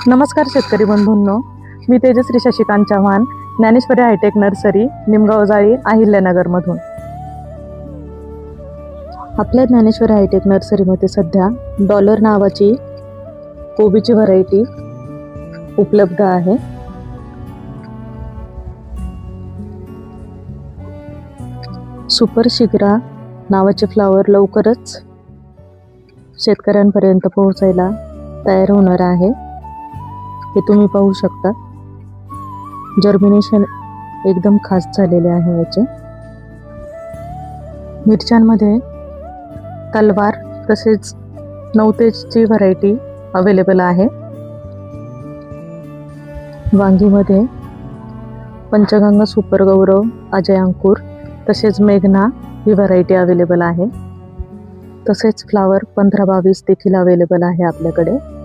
नमस्कार शेतकरी बंधूंनो, मी Tejashri Shashikant Chavan, Dnyaneshwari hi tech nursery, Nimgaon जाळी, अहिल्यानगरमधून. आपल्या ज्ञानेश्वरी हायटेक नर्सरीमध्ये सध्या डॉलर नावाची कोबीची व्हरायटी उपलब्ध आहे. सुपर शिग्रा नावाचे फ्लावर लवकरच शेतकऱ्यांपर्यंत पोहोचायला तयार होणार आहे. हे तुम्ही पाहू शकता. जर्मिनेशन एकदम खास झालेले आहे याचे. मिरच्यांमध्ये तलवार तसेच नवतेजची व्हरायटी अवेलेबल आहे. वांगीमध्ये पंचगंगा सुपर गौरव, अजय अंकुर तसेच मेघना ही व्हरायटी अवेलेबल आहे. तसेच फ्लावर 15-22 देखील अवेलेबल आहे आपल्याकडे.